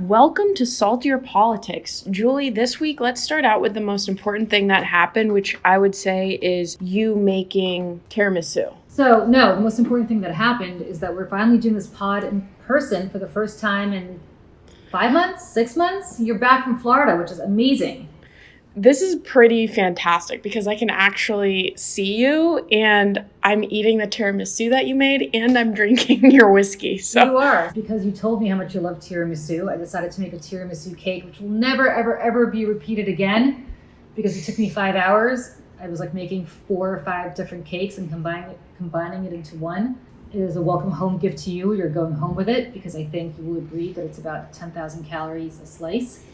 Welcome to Saltier Politics. Julie, this week, let's start out with the most important thing that happened, which I would say is you making tiramisu. So, no, the most important thing that happened is that we're finally doing this pod in person for the first time in 5 months, 6 months. You're back from Florida, which is amazing. This is pretty fantastic because I can actually see you and I'm eating the tiramisu that you made and I'm drinking your whiskey. So you are. Because you told me how much you love tiramisu, I decided to make a tiramisu cake, which will never, ever, ever be repeated again because it took me 5 hours. I was like making 4 or 5 different cakes and combining it into one. It is a welcome home gift to you. You're going home with it because I think you will agree that it's about 10,000 calories a slice.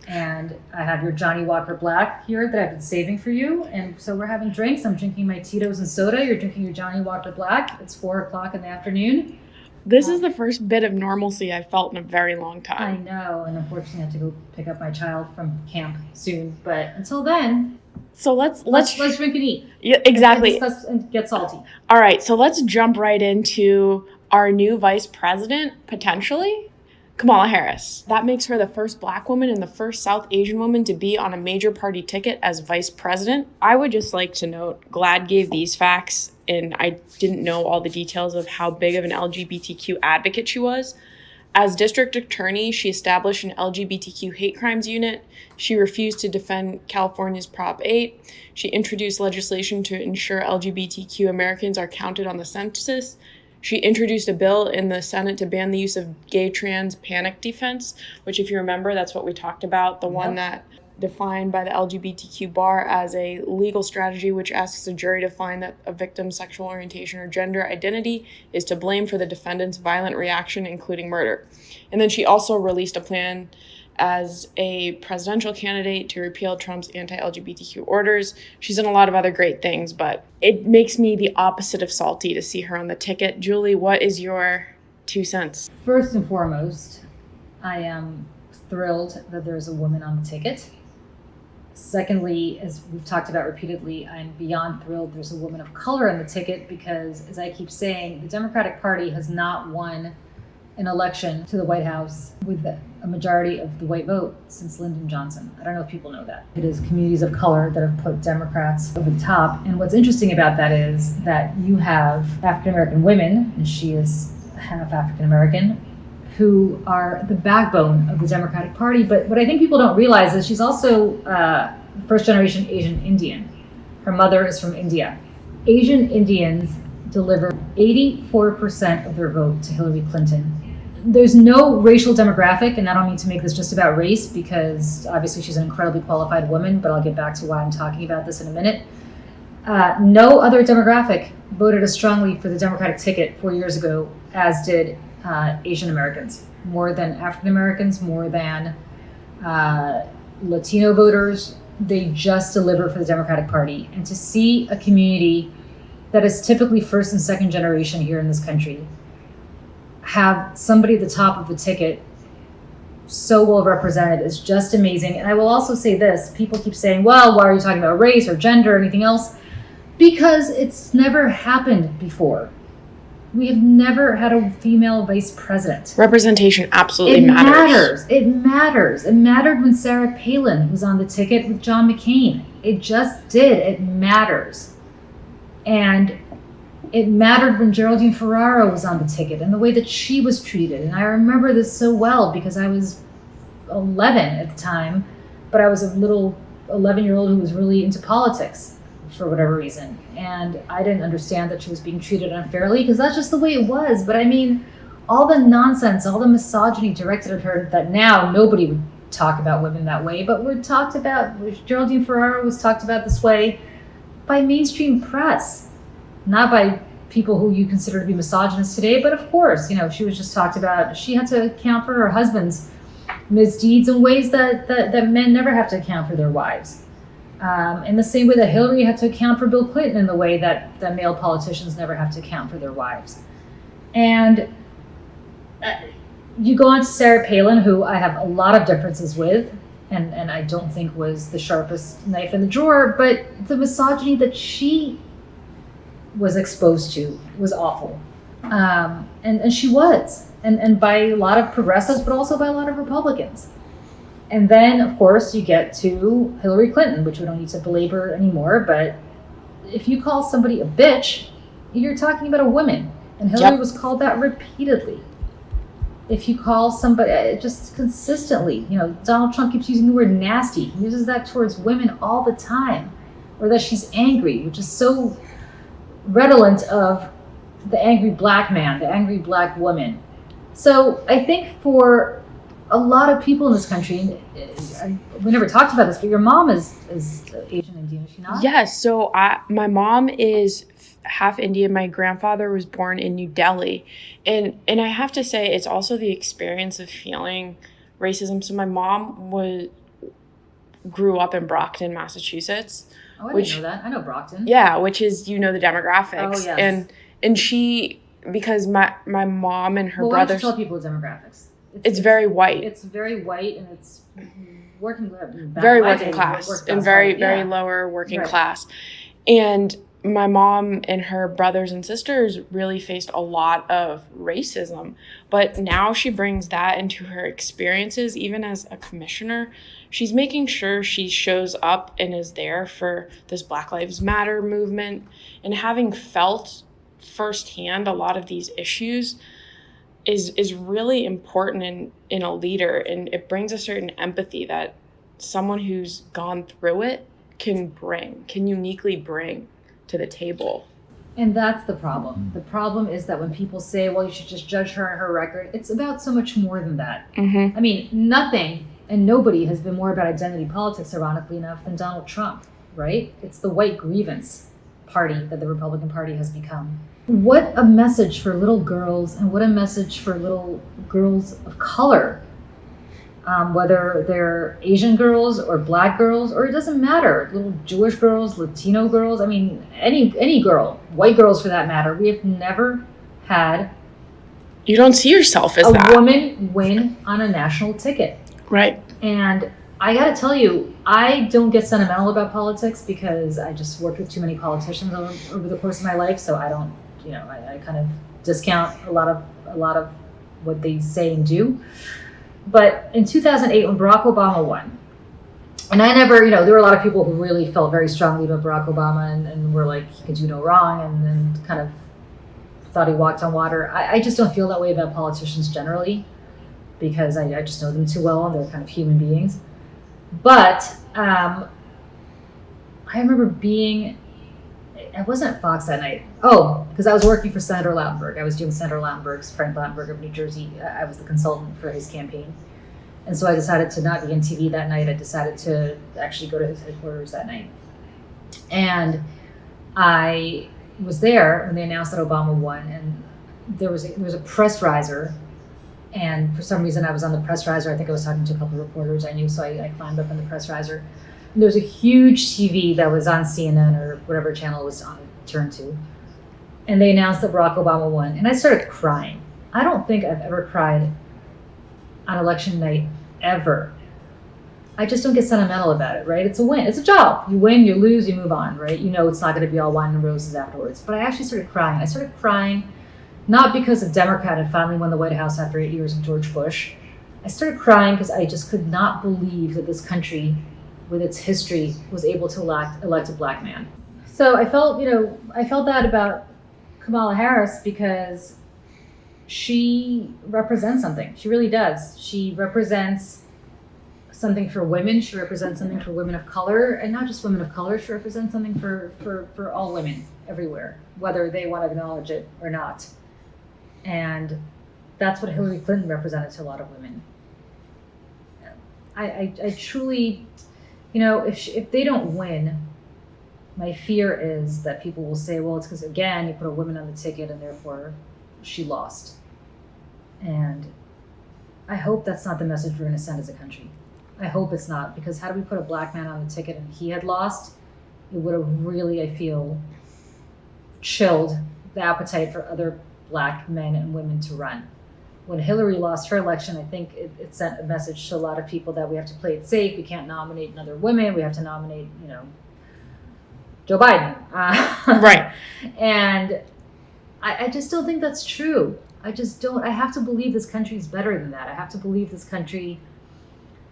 And I have your Johnny Walker Black here that I've been saving for you. And so we're having drinks. I'm drinking my Tito's and soda. You're drinking your Johnny Walker Black. It's 4 o'clock in the afternoon. This is the first bit of normalcy I've felt in a very long time. I know. And unfortunately, I have to go pick up my child from camp soon. But until then, so let's drink and eat. Yeah, exactly. And discuss and get salty. All right. So let's jump right into our new vice president, potentially. Kamala Harris. That makes her the first Black woman and the first South Asian woman to be on a major party ticket as vice president. I would just like to note, GLAAD gave these facts, and I didn't know all the details of how big of an LGBTQ advocate she was. As district attorney, she established an LGBTQ hate crimes unit. She refused to defend California's Prop 8. She introduced legislation to ensure LGBTQ Americans are counted on the census. She introduced a bill in the Senate to ban the use of gay trans panic defense, which if you remember, that's what we talked about, the one that defined by the LGBTQ bar as a legal strategy which asks a jury to find that a victim's sexual orientation or gender identity is to blame for the defendant's violent reaction, including murder. And then she also released a plan as a presidential candidate to repeal Trump's anti-LGBTQ orders. She's done a lot of other great things, but it makes me the opposite of salty to see her on the ticket. Julie, what is your 2 cents? First and foremost, I am thrilled that there's a woman on the ticket. Secondly, as we've talked about repeatedly, I'm beyond thrilled there's a woman of color on the ticket because, as I keep saying, the Democratic Party has not won an election to the White House with a majority of the white vote since Lyndon Johnson. I don't know if people know that. It is communities of color that have put Democrats over the top. And what's interesting about that is that you have African-American women, and she is half African-American, who are the backbone of the Democratic Party. But what I think people don't realize is she's also first-generation Asian Indian. Her mother is from India. Asian Indians delivered 84% of their vote to Hillary Clinton. There's no racial demographic, and I don't mean to make this just about race because obviously she's an incredibly qualified woman, but I'll get back to why I'm talking about this in a minute. No other demographic voted as strongly for the Democratic ticket 4 years ago as did Asian Americans, more than African Americans, more than Latino voters. They just deliver for the Democratic Party. And to see a community that is typically first and second generation here in this country have somebody at the top of the ticket so well represented is just amazing. And I will also say this, people keep saying, well, why are you talking about race or gender or anything else? Because it's never happened before. We have never had a female vice president. Representation absolutely matters. It matters. It mattered when Sarah Palin was on the ticket with John McCain. It just did. It matters. And it mattered when Geraldine Ferraro was on the ticket and the way that she was treated. And I remember this so well because I was 11 at the time, but I was a little 11-year-old who was really into politics for whatever reason. And I didn't understand that she was being treated unfairly because that's just the way it was. But I mean, all the nonsense, all the misogyny directed at her that now nobody would talk about women that way, but Geraldine Ferraro was talked about this way by mainstream press. Not by people who you consider to be misogynist today, but of course, she was just talked about. She had to account for her husband's misdeeds in ways that men never have to account for their wives. In the same way that Hillary had to account for Bill Clinton in the way that male politicians never have to account for their wives. And you go on to Sarah Palin, who I have a lot of differences with, and I don't think was the sharpest knife in the drawer, but the misogyny that she was exposed to was awful. And she was, and by a lot of progressives, but also by a lot of Republicans. And then, of course, you get to Hillary Clinton, which we don't need to belabor anymore. But if you call somebody a bitch, you're talking about a woman. And Hillary was called that repeatedly. If you call somebody, just consistently, Donald Trump keeps using the word nasty. He uses that towards women all the time. Or that she's angry, which is so redolent of the angry black man, the angry black woman. So I think for a lot of people in this country, we never talked about this, but your mom is Asian Indian, is she not? Yes. So my mom is half Indian. My grandfather was born in New Delhi. And I have to say, it's also the experience of feeling racism. So my mom grew up in Brockton, Massachusetts. Oh, I didn't know that. I know Brockton. Yeah, which is, the demographics. Oh, yes. And she, because my mom and her brothers... brothers... Why don't you tell people the demographics? It's very white. It's very white, and it's working... Very working class. And very lower working class. And my mom and her brothers and sisters really faced a lot of racism. But now she brings that into her experiences, even as a commissioner. She's making sure she shows up and is there for this Black Lives Matter movement. And having felt firsthand a lot of these issues is really important in a leader. And it brings a certain empathy that someone who's gone through it can uniquely bring to the table. And that's the problem. The problem is that when people say, well, you should just judge her on her record, it's about so much more than that. Mm-hmm. I mean, nothing and nobody has been more about identity politics, ironically enough, than Donald Trump, right? It's the white grievance party that the Republican Party has become. What a message for little girls, and what a message for little girls of color, whether they're Asian girls or black girls, or it doesn't matter, little Jewish girls, Latino girls, I mean, any girl, white girls for that matter. We have never had... You don't see yourself as a that. woman win on a national ticket. Right. And I got to tell you, I don't get sentimental about politics because I just worked with too many politicians over the course of my life. So I don't, I kind of discount a lot of what they say and do. But in 2008, when Barack Obama won, and I never, there were a lot of people who really felt very strongly about Barack Obama and were like, he could do no wrong, and kind of thought he walked on water. I just don't feel that way about politicians generally, because I just know them too well, and they're kind of human beings. But I remember I wasn't at Fox that night. Oh, because I was working for Senator Lautenberg. I was doing Senator Frank Lautenberg of New Jersey. I was the consultant for his campaign. And so I decided to not be on TV that night. I decided to actually go to his headquarters that night. And I was there when they announced that Obama won, and there was a press riser. And for some reason, I was on the press riser. I think I was talking to a couple of reporters I knew, so I climbed up on the press riser. And there was a huge TV that was on CNN or whatever channel it was on, turned to. And they announced that Barack Obama won. And I started crying. I don't think I've ever cried on election night, ever. I just don't get sentimental about it, right? It's a win. It's a job. You win, you lose, you move on, right? It's not going to be all wine and roses afterwards. But I actually started crying. I started crying not because a Democrat had finally won the White House after 8 years of George Bush. I started crying because I just could not believe that this country, with its history, was able to elect a black man. So I felt that about Kamala Harris because she represents something. She really does. She represents something for women. She represents something for women of color, and not just women of color. She represents something for all women everywhere, whether they want to acknowledge it or not. And that's what Hillary Clinton represented to a lot of women. I truly, if they don't win, my fear is that people will say, well, it's because, again, you put a woman on the ticket and therefore she lost. And I hope that's not the message we're going to send as a country. I hope it's not, because had we put a black man on the ticket and he had lost, it would have really, I feel, chilled the appetite for other black men and women to run. When Hillary lost her election, I think it sent a message to a lot of people that we have to play it safe. We can't nominate another woman. We have to nominate, Joe Biden. Right. And I just don't think that's true. I just don't. I have to believe this country is better than that. I have to believe this country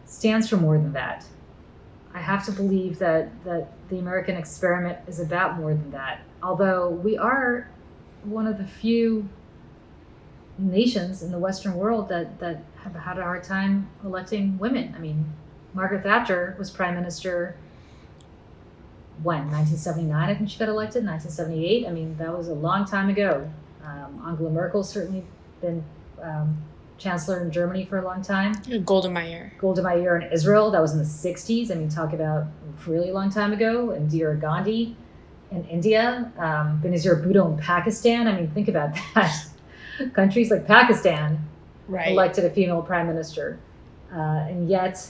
stands for more than that. I have to believe that the American experiment is about more than that. Although we are one of the few nations in the Western world that have had a hard time electing women. I mean, Margaret Thatcher was prime minister when? 1979, I think she got elected, 1978. I mean, that was a long time ago. Angela Merkel certainly been chancellor in Germany for a long time. Golda Meir in Israel, that was in the 60s. I mean, talk about a really long time ago. Indira Gandhi in India. Benazir Bhutto in Pakistan. I mean, think about that. Countries like Pakistan elected a female prime minister. And yet,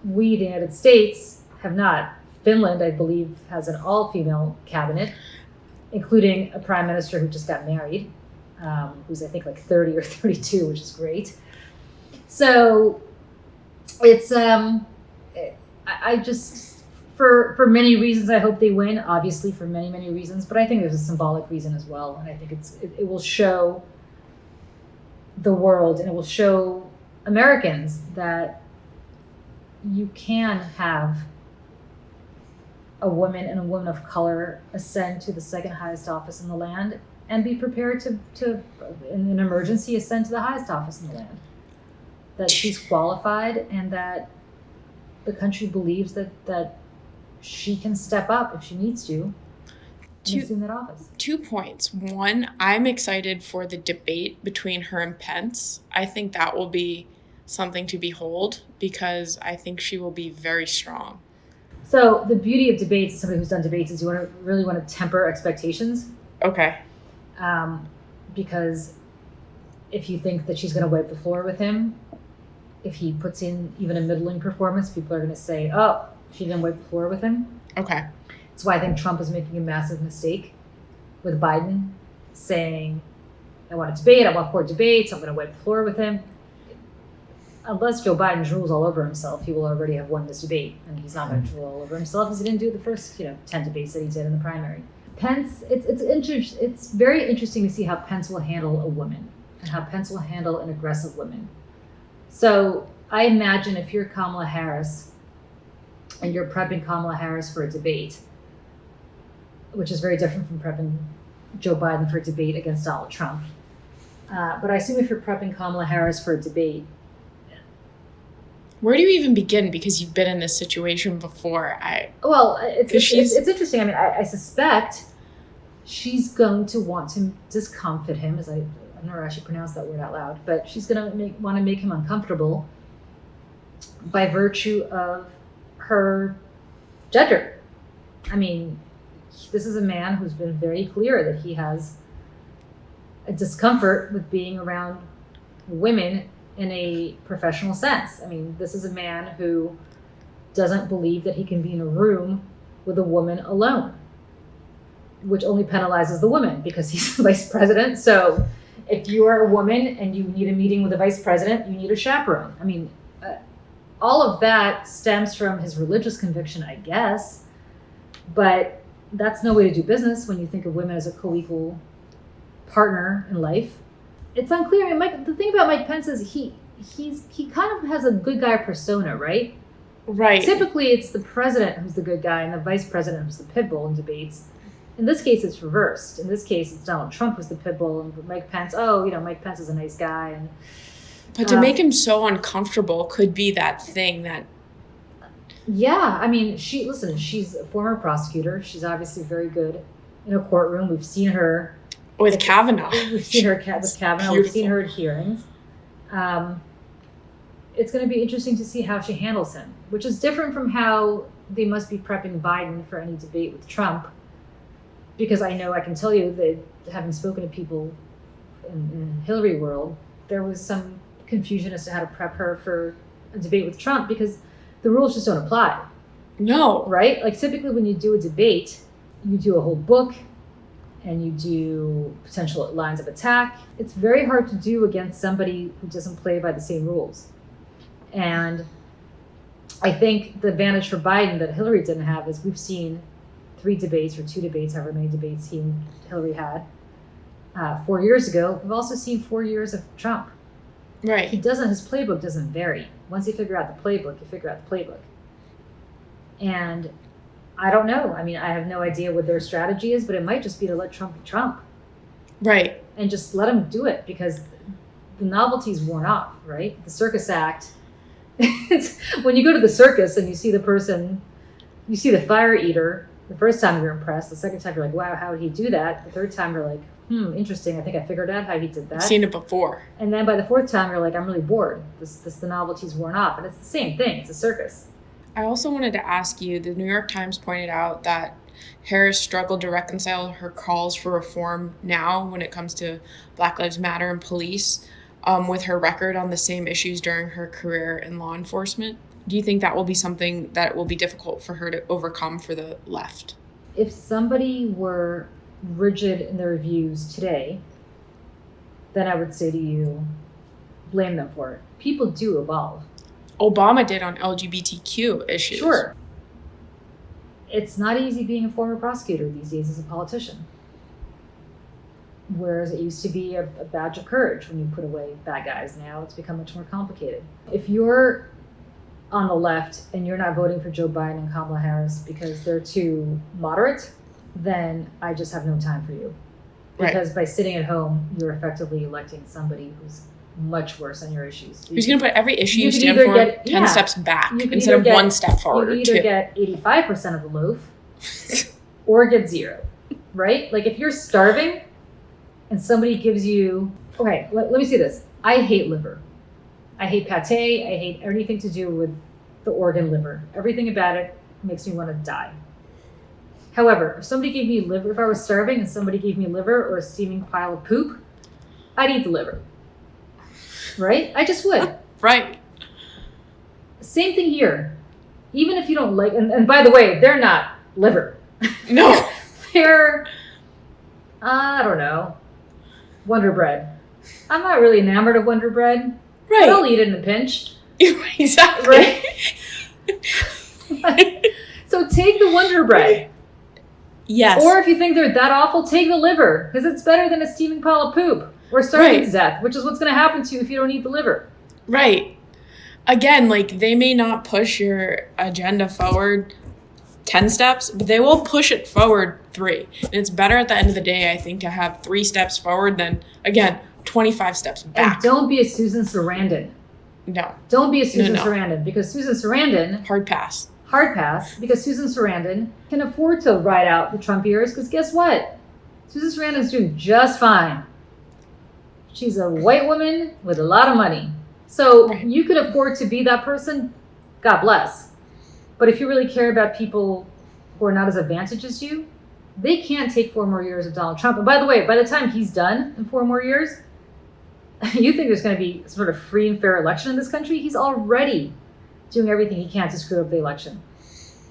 we, the United States, have not. Finland, I believe, has an all-female cabinet, including a prime minister who just got married, who's, I think, like 30 or 32, which is great. So it's, I just, for many reasons, I hope they win, obviously, for many, many reasons, but I think there's a symbolic reason as well. And I think it will show the world, and it will show Americans that you can have a woman and a woman of color ascend to the second highest office in the land and be prepared to in an emergency, ascend to the highest office in the land. That she's qualified and that the country believes that she can step up if she needs to and assume that office. 2 points. One, I'm excited for the debate between her and Pence. I think that will be something to behold because I think she will be very strong. So the beauty of debates, as somebody who's done debates, is you really want to temper expectations. Okay. Because if you think that she's going to wipe the floor with him, if he puts in even a middling performance, people are going to say, oh, she didn't wipe the floor with him. Okay. That's why I think Trump is making a massive mistake with Biden, saying, I want a debate, I want 4 debates, I'm going to wipe the floor with him. Unless Joe Biden drools all over himself, he will already have won this debate, and he's not going to drool all over himself because he didn't do the first 10 debates that he did in the primary. Pence, it's very interesting to see how Pence will handle a woman and how Pence will handle an aggressive woman. So I imagine if you're Kamala Harris and you're prepping Kamala Harris for a debate, which is very different from prepping Joe Biden for a debate against Donald Trump. But I assume if you're prepping Kamala Harris for a debate, where do you even begin? Because you've been in this situation before. It's interesting. I mean, I suspect she's going to want to discomfit him, I've never actually pronounced that word out loud, but she's going to want to make him uncomfortable by virtue of her gender. I mean, this is a man who's been very clear that he has a discomfort with being around women in a professional sense. I mean, this is a man who doesn't believe that he can be in a room with a woman alone, which only penalizes the woman because he's the vice president. So if you are a woman and you need a meeting with the vice president, you need a chaperone. I mean, all of that stems from his religious conviction, I guess, but that's no way to do business when you think of women as a co-equal partner in life. It's unclear. I mean, the thing about Mike Pence is he kind of has a good guy persona, right? Right. Typically, it's the president who's the good guy and the vice president who's the pit bull in debates. In this case, it's reversed. In this case, it's Donald Trump who's the pit bull, and Mike Pence. Mike Pence is a nice guy. But to make him so uncomfortable could be that thing that. Yeah, I mean, she's a former prosecutor. She's obviously very good in a courtroom. We've seen her. With Kavanaugh. We've seen her with Kavanaugh. Beautiful. We've seen her at hearings. It's going to be interesting to see how she handles him, which is different from how they must be prepping Biden for any debate with Trump. Because I can tell you that having spoken to people in Hillary world, there was some confusion as to how to prep her for a debate with Trump because the rules just don't apply. No. Right? Like typically when you do a debate, you do a whole book, and you do potential lines of attack. It's very hard to do against somebody who doesn't play by the same rules. And I think the advantage for Biden that Hillary didn't have is we've seen 3 debates or 2 debates, however many debates he and Hillary had. 4 years ago. We've also seen 4 years of Trump. Right. His playbook doesn't vary. Once you figure out the playbook, you figure out the playbook. And I don't know. I mean, I have no idea what their strategy is, but it might just be to let Trump be Trump. Right. And just let him do it, because the novelty's worn off, right? The circus act. When you go to the circus and you see the person, you see the fire eater, the first time you're impressed. The second time you're like, wow, how did he do that? The third time you're like, interesting. I think I figured out how he did that. I've seen it before. And then by the fourth time, you're like, I'm really bored. The novelty's worn off. And it's the same thing. It's a circus. I also wanted to ask you, the New York Times pointed out that Harris struggled to reconcile her calls for reform now when it comes to Black Lives Matter and police with her record on the same issues during her career in law enforcement. Do you think that will be something that will be difficult for her to overcome for the left? If somebody were rigid in their views today, then I would say to you, blame them for it. People do evolve. Obama did on LGBTQ issues. Sure. It's not easy being a former prosecutor these days as a politician. Whereas it used to be a badge of courage when you put away bad guys. Now it's become much more complicated. If you're on the left and you're not voting for Joe Biden and Kamala Harris because they're too moderate, then I just have no time for you. Because by sitting at home, you're effectively electing somebody who's much worse on your issues. Who's going to put every issue you stand for 10 steps back instead of one step forward. You can either get 85% of the loaf or get zero, right? Like if you're starving and somebody gives you, okay, let me say this. I hate liver. I hate pate. I hate anything to do with the organ liver. Everything about it makes me want to die. However, if somebody gave me liver, if I was starving and somebody gave me liver or a steaming pile of poop, I'd eat the liver. Right? I just would. Right. Same thing here. Even if you don't like, and by the way, they're not liver. No. They're, I don't know, Wonder Bread. I'm not really enamored of Wonder Bread. Right. I'll eat it in a pinch. Exactly. Right? So take the Wonder Bread. Yes. Or if you think they're that awful, take the liver, because it's better than a steaming pile of poop or starving to death, which is what's going to happen to you if you don't eat the liver. Right. Again, like they may not push your agenda forward 10 steps, but they will push it forward 3. And it's better at the end of the day, I think, to have 3 steps forward than, again, 25 steps back. And don't be a Susan Sarandon. No. Don't be a Susan Sarandon, because Susan Sarandon... Hard pass, because Susan Sarandon can afford to ride out the Trump years, because guess what? Susan Sarandon's doing just fine. She's a white woman with a lot of money. So you could afford to be that person, God bless. But if you really care about people who are not as advantaged as you, they can't take 4 more years of Donald Trump. And by the way, by the time he's done in 4 more years, you think there's going to be sort of free and fair election in this country? He's already doing everything he can to screw up the election.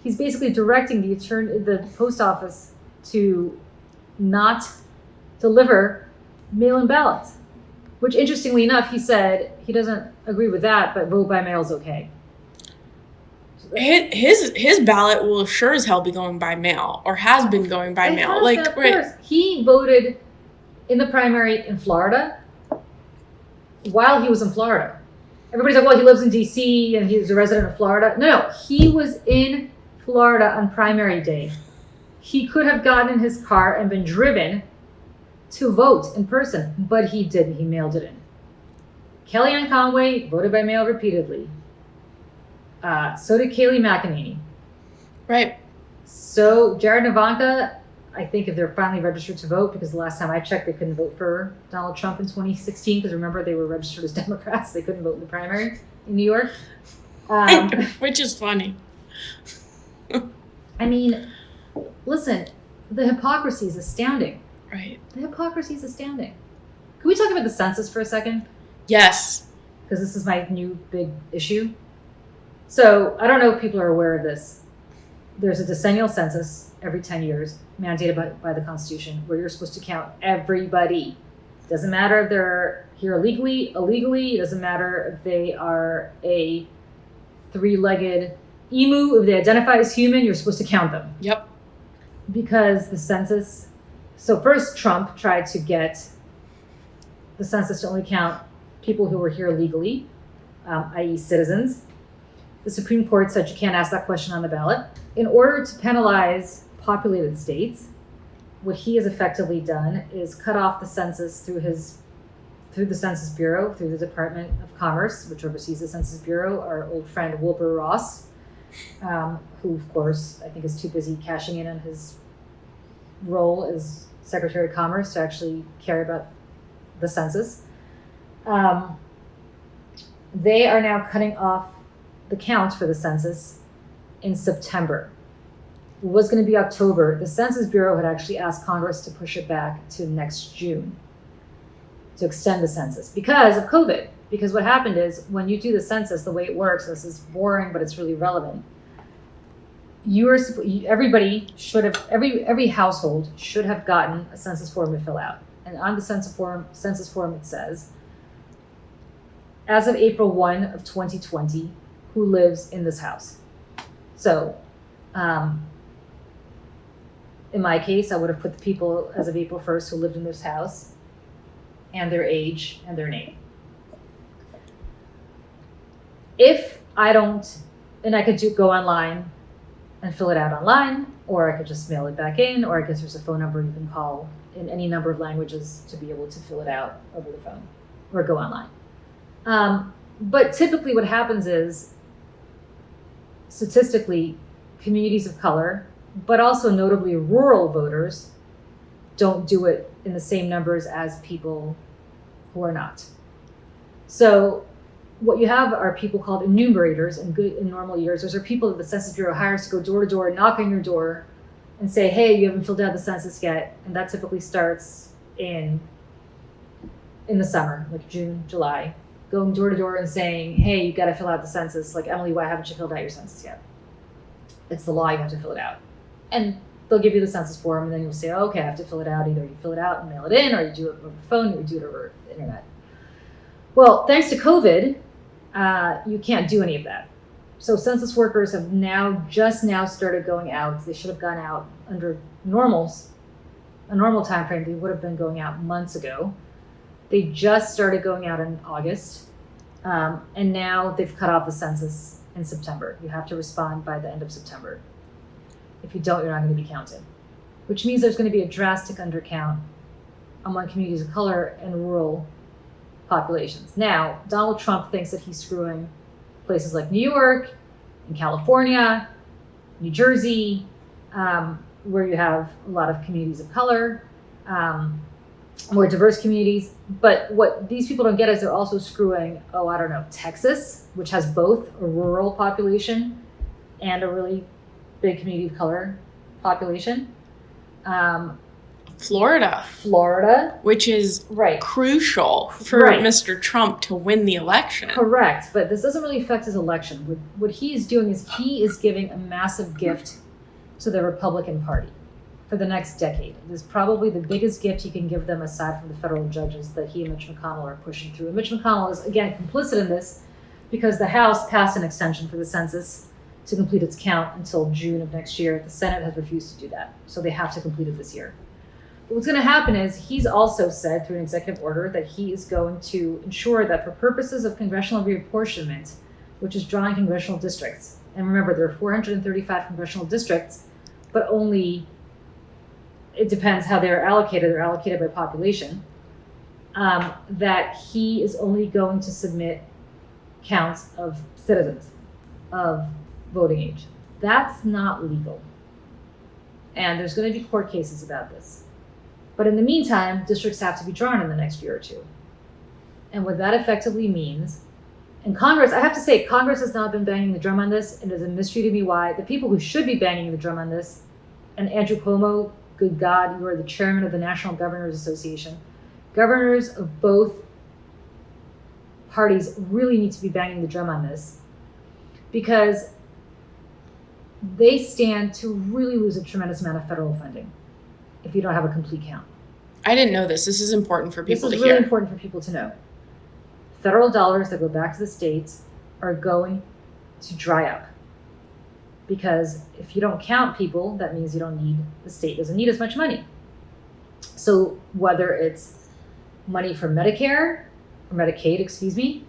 He's basically directing the post office to not deliver mail-in ballots, which interestingly enough, he said he doesn't agree with that, but vote by mail is okay. His ballot will sure as hell be going by mail, or has been going by mail. Of course. He voted in the primary in Florida while he was in Florida. Everybody's like, well, he lives in D.C. and he's a resident of Florida. No, he was in Florida on primary day. He could have gotten in his car and been driven to vote in person, but he didn't. He mailed it in. Kellyanne Conway voted by mail repeatedly. So did Kayleigh McEnany. Right. So Jared and Ivanka, I think if they're finally registered to vote, because the last time I checked, they couldn't vote for Donald Trump in 2016, because remember, they were registered as Democrats. They couldn't vote in the primary in New York. Which is funny. I mean, listen, the hypocrisy is astounding. Right. The hypocrisy is astounding. Can we talk about the census for a second? Yes. Because this is my new big issue. So I don't know if people are aware of this. There's a decennial census every 10 years mandated by the Constitution, where you're supposed to count everybody. Doesn't matter if they're here illegally. It doesn't matter if they are a 3-legged emu. If they identify as human, you're supposed to count them. Yep. Because the census... So first, Trump tried to get the census to only count people who were here legally, i.e. citizens. The Supreme Court said you can't ask that question on the ballot. In order to penalize populated states, what he has effectively done is cut off the census through the Census Bureau, through the Department of Commerce, which oversees the Census Bureau, our old friend Wilbur Ross, who, of course, I think is too busy cashing in on his role as Secretary of Commerce to actually care about the census. They are now cutting off the count for the census in September. It was going to be October. The Census Bureau had actually asked Congress to push it back to next June to extend the census because of COVID. Because what happened is when you do the census, the way it works, this is boring, but it's really relevant. Everybody should have, every household should have gotten a census form to fill out. And on the census form it says, as of April 1 of 2020, who lives in this house. So, in my case, I would have put the people as of April 1st who lived in this house and their age and their name. If I don't, and I could go online and fill it out online, or I could just mail it back in, or I guess there's a phone number you can call in any number of languages to be able to fill it out over the phone or go online. But typically what happens is, statistically, communities of color, but also notably rural voters, don't do it in the same numbers as people who are not. So what you have are people called enumerators in normal years. Those are people that the Census Bureau hires to go door to door, knock on your door, and say, hey, you haven't filled out the census yet. And that typically starts in the summer, like June, July, going door to door and saying, hey, you got to fill out the census. Like, Emily, why haven't you filled out your census yet? It's the law, you have to fill it out. And they'll give you the census form, and then you'll say, oh, okay, I have to fill it out. Either you fill it out and mail it in, or you do it over the phone, or you do it over the internet. Well, thanks to COVID, you can't do any of that. So census workers have just now started going out. They should have gone out under a normal time frame. They would have been going out months ago. They just started going out in August, and now they've cut off the census in September. You have to respond by the end of September. If you don't, you're not going to be counted, which means there's going to be a drastic undercount among communities of color and rural populations. Now, Donald Trump thinks that he's screwing places like New York and California, New Jersey, where you have a lot of communities of color, more diverse communities. But what these people don't get is they're also screwing, Texas, which has both a rural population and a really big community of color population. Florida, which is crucial for Mr. Trump to win the election. Correct, but this doesn't really affect his election. What he is doing is he is giving a massive gift to the Republican Party for the next decade. It is probably the biggest gift he can give them aside from the federal judges that he and Mitch McConnell are pushing through. And Mitch McConnell is, again, complicit in this because the House passed an extension for the census to complete its count until June of next year. The Senate has refused to do that, so they have to complete it this year. But what's going to happen is he's also said through an executive order that he is going to ensure that for purposes of congressional reapportionment, which is drawing congressional districts, and remember there are 435 congressional districts, but only, it depends how they're allocated by population, that he is only going to submit counts of citizens of voting age. That's not legal. And there's going to be court cases about this. But in the meantime, districts have to be drawn in the next year or two. And what that effectively means, and Congress, I have to say, Congress has not been banging the drum on this, and it is a mystery to me why the people who should be banging the drum on this, and Andrew Cuomo, good God, you are the chairman of the National Governors Association. Governors of both parties really need to be banging the drum on this because they stand to really lose a tremendous amount of federal funding if you don't have a complete count. I didn't know this. This is important for people to hear. This is really important for people to know. Federal dollars that go back to the states are going to dry up. Because if you don't count people, that means the state doesn't need as much money. So whether it's money for Medicare, or Medicaid, excuse me,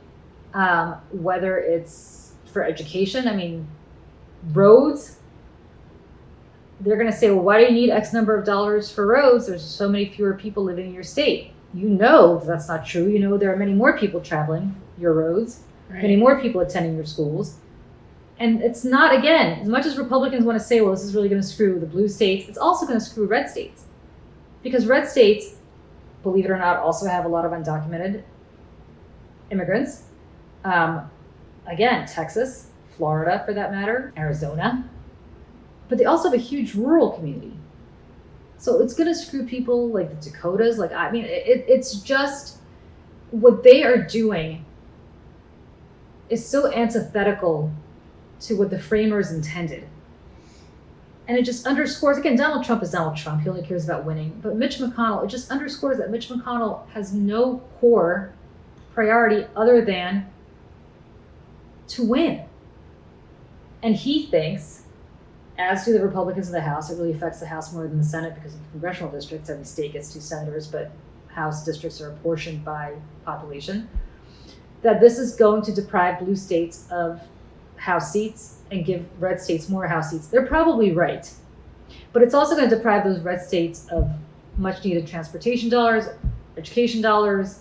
whether it's for education. I mean, roads, they're going to say, well, why do you need X number of dollars for roads? There's so many fewer people living in your state. You know that's not true. You know there are many more people traveling your roads, many more people attending your schools. And it's not, again, as much as Republicans want to say, well, this is really going to screw the blue states, it's also going to screw red states. Because red states, believe it or not, also have a lot of undocumented immigrants. Again, Texas, Florida for that matter, Arizona. But they also have a huge rural community. So it's going to screw people like the Dakotas. Like, I mean, it's just what they are doing is so antithetical to what the framers intended. And it just underscores, again, Donald Trump is Donald Trump. He only cares about winning. But Mitch McConnell, it just underscores that Mitch McConnell has no core priority other than to win. And he thinks, as do the Republicans in the House, it really affects the House more than the Senate because of the congressional districts. Every state gets 2 senators, but House districts are apportioned by population. That this is going to deprive blue states of House seats and give red states more House seats. They're probably right. But it's also going to deprive those red states of much needed transportation dollars, education dollars,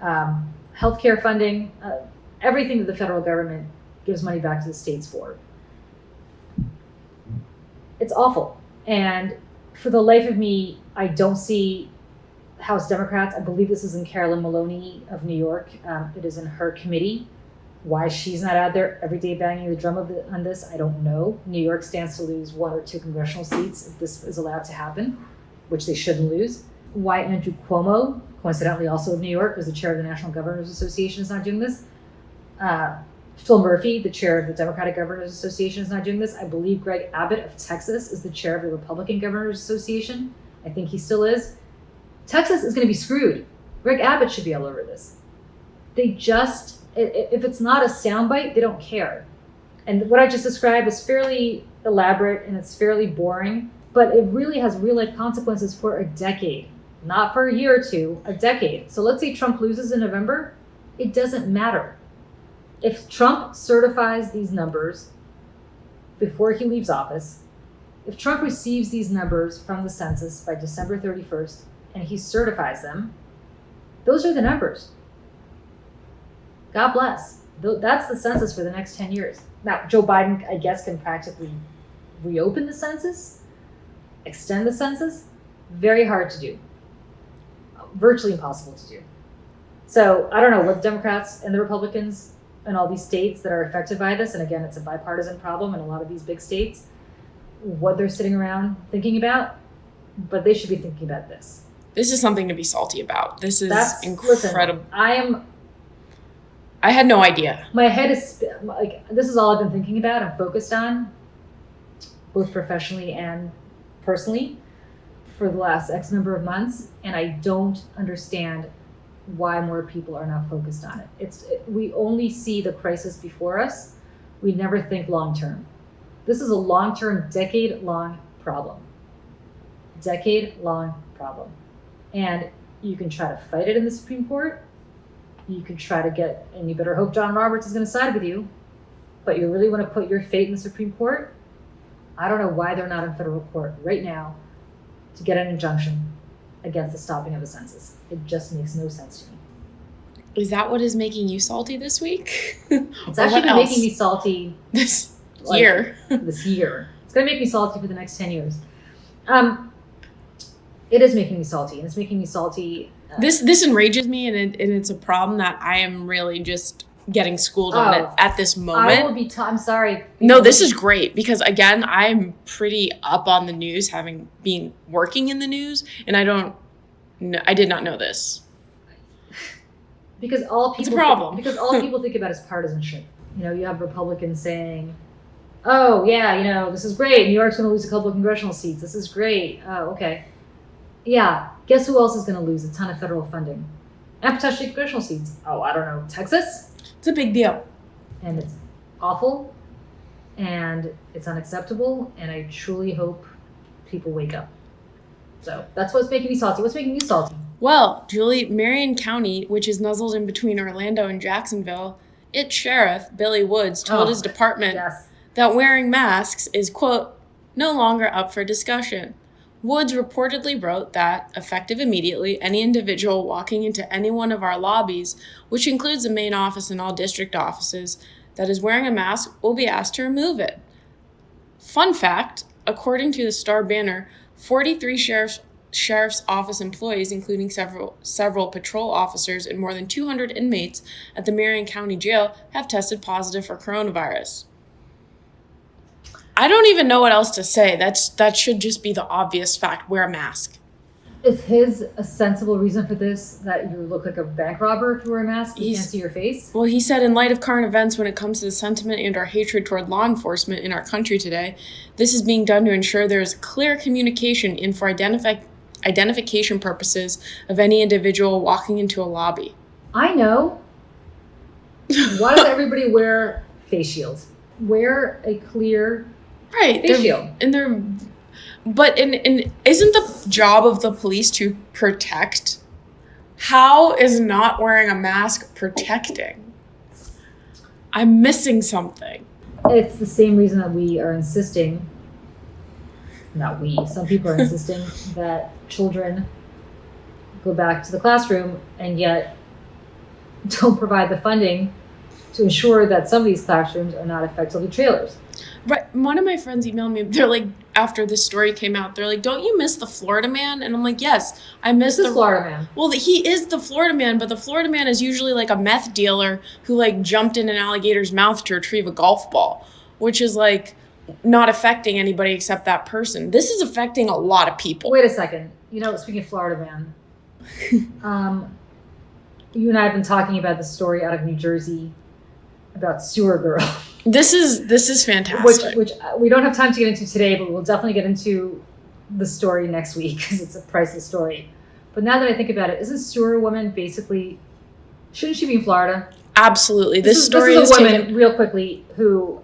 healthcare funding, everything that the federal government gives money back to the states for. It's awful. And for the life of me, I don't see House Democrats. I believe this is in Carolyn Maloney of New York. It is in her committee. Why she's not out there every day banging the drum on this, I don't know. New York stands to lose 1 or 2 congressional seats if this is allowed to happen, which they shouldn't lose. Why Andrew Cuomo, coincidentally also of New York, as the chair of the National Governors Association, is not doing this. Phil Murphy, the chair of the Democratic Governors Association, is not doing this. I believe Greg Abbott of Texas is the chair of the Republican Governors Association. I think he still is. Texas is going to be screwed. Greg Abbott should be all over this. They just, if it's not a soundbite, they don't care. And what I just described is fairly elaborate and it's fairly boring, but it really has real life consequences for a decade. Not for a year or 2, a decade. So let's say Trump loses in November, it doesn't matter. If Trump certifies these numbers before he leaves office, if Trump receives these numbers from the census by December 31st and he certifies them, those are the numbers. God bless. That's the census for the next 10 years. Now, Joe Biden, I guess, can practically reopen the census, extend the census. Very hard to do. Virtually impossible to do. So I don't know what the Democrats and the Republicans in all these states that are affected by this, and again, it's a bipartisan problem in a lot of these big states, what they're sitting around thinking about, but they should be thinking about this. This is something to be salty about. This is incredible. Listen, I had no idea. My head is, like, this is all I've been thinking about and focused on, both professionally and personally, for the last X number of months, and I don't understand why more people are not focused on it. We only see the crisis before us. We never think long term. This is a long-term, decade-long problem. Decade-long problem. And you can try to fight it in the Supreme Court. You can try to get, and you better hope John Roberts is going to side with you, but you really want to put your fate in the Supreme Court? I don't know why they're not in federal court right now to get an injunction against the stopping of the census. It just makes no sense to me. Is that what is making you salty this week? It's actually been making me salty this year. This year. It's going to make me salty for the next 10 years. It is making me salty, and it's making me salty. This enrages me, and it's a problem that I am really just getting schooled on it at this moment. I will be. I'm sorry. No, this is great because again, I'm pretty up on the news, having been working in the news, and I did not know this. Because all people, it's a problem. Because all people think about is partisanship. You know, you have Republicans saying, "Oh yeah, you know, this is great. New York's going to lose a couple of congressional seats. This is great. Oh, okay." Yeah. Guess who else is going to lose a ton of federal funding and potentially congressional seats? Oh, I don't know. Texas. It's a big deal. And it's awful, and it's unacceptable, and I truly hope people wake up. So that's what's making me salty. What's making you salty? Well, Julie, Marion County, which is nuzzled in between Orlando and Jacksonville, its sheriff, Billy Woods, told his department that wearing masks is, quote, no longer up for discussion. Woods reportedly wrote that, effective immediately, any individual walking into any one of our lobbies, which includes the main office and all district offices, that is wearing a mask will be asked to remove it. Fun fact, according to the Star Banner, 43 sheriff's office employees, including several patrol officers and more than 200 inmates at the Marion County Jail, have tested positive for coronavirus. I don't even know what else to say. That should just be the obvious fact. Wear a mask. Is his a sensible reason for this that you look like a bank robber if you wear a mask? You can't see your face? Well, he said, in light of current events when it comes to the sentiment and our hatred toward law enforcement in our country today, this is being done to ensure there is clear communication and for identification purposes of any individual walking into a lobby. I know. Why does everybody wear face shields? Wear a clear face shield. But isn't the job of the police to protect? How is not wearing a mask protecting? I'm missing something. It's the same reason that we are insisting, not we, some people are insisting that children go back to the classroom and yet don't provide the funding to ensure that some of these classrooms are not effectively trailers. Right. One of my friends emailed me. They're like, after this story came out, they're like, don't you miss the Florida man? And I'm like, yes, I miss the Florida man. Well, he is the Florida man, but the Florida man is usually like a meth dealer who like jumped in an alligator's mouth to retrieve a golf ball, which is like not affecting anybody except that person. This is affecting a lot of people. Wait a second. Speaking of Florida man, you and I have been talking about the story out of New Jersey about Sewer Girl. This is fantastic. Which we don't have time to get into today, but we'll definitely get into the story next week because it's a priceless story. But now that I think about it, isn't Sewer Woman basically, shouldn't she be in Florida? Absolutely. This story is a woman, real quickly, who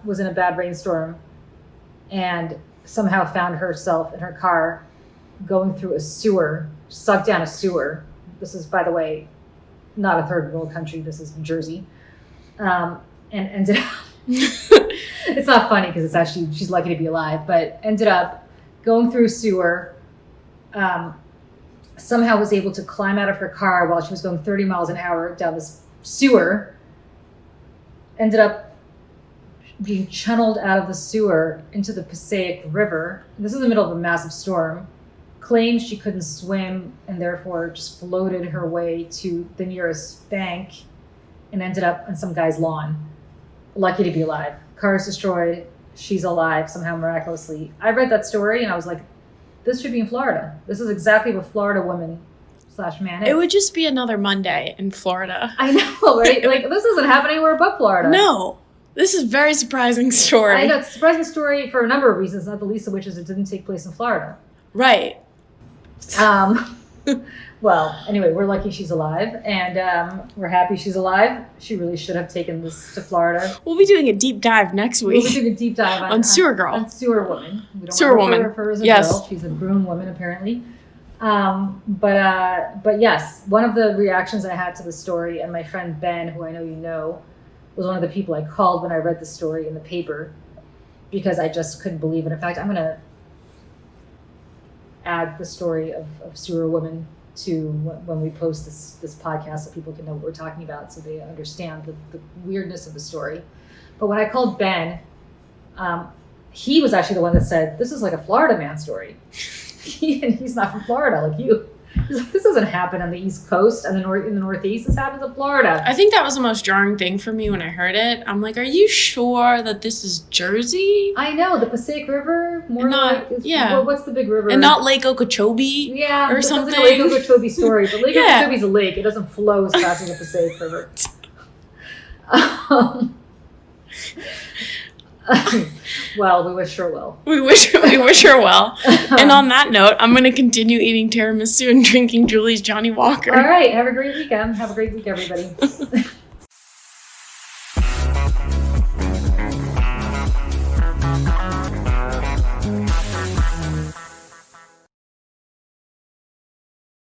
was in a bad rainstorm and somehow found herself in her car going through a sewer, sucked down a sewer. This is, by the way, not a third world country. This is New Jersey. And ended up, it's not funny because it's actually, she's lucky to be alive, but ended up going through a sewer, somehow was able to climb out of her car while she was going 30 miles an hour down this sewer, ended up being channeled out of the sewer into the Passaic River. This is in the middle of a massive storm. Claimed she couldn't swim and therefore just floated her way to the nearest bank and ended up on some guy's lawn. Lucky to be alive. Car is destroyed. She's alive somehow miraculously. I read that story and I was like, this should be in Florida. This is exactly what Florida woman / man is. It would just be another Monday in Florida. I know, right? Like, this doesn't happen anywhere but Florida. No. This is a very surprising story. I know, it's a surprising story for a number of reasons, not the least of which is it didn't take place in Florida. Right. Well, anyway, we're lucky she's alive, and we're happy she's alive. She really should have taken this to Florida. We'll be doing a deep dive next week. We'll be doing a deep dive on Sewer Girl. On Sewer Woman. We don't Sewer Woman. Refer her as a girl. She's a grown woman, apparently. But yes, one of the reactions I had to the story, and my friend Ben, who I know you know, was one of the people I called when I read the story in the paper, because I just couldn't believe it. In fact, I'm going to add the story of Sewer Woman to when we post this podcast so people can know what we're talking about, so they understand the weirdness of the story. But when I called Ben, he was actually the one that said, this is like a Florida man story. He's not from Florida like you. He's like, this doesn't happen on the East Coast and in the Northeast. This happens in Florida. I think that was the most jarring thing for me when I heard it. I'm like, are you sure that this is Jersey? I know, the Passaic River. What's the big river? And not Lake Okeechobee? Yeah, or something. It's like a Lake Okeechobee story, but Lake Okeechobee's a lake. It doesn't flow as fast as the Passaic River. Well, we wish her well. We wish her well. And on that note, I'm going to continue eating tiramisu and drinking Julie's Johnny Walker. All right. Have a great weekend. Have a great week, everybody.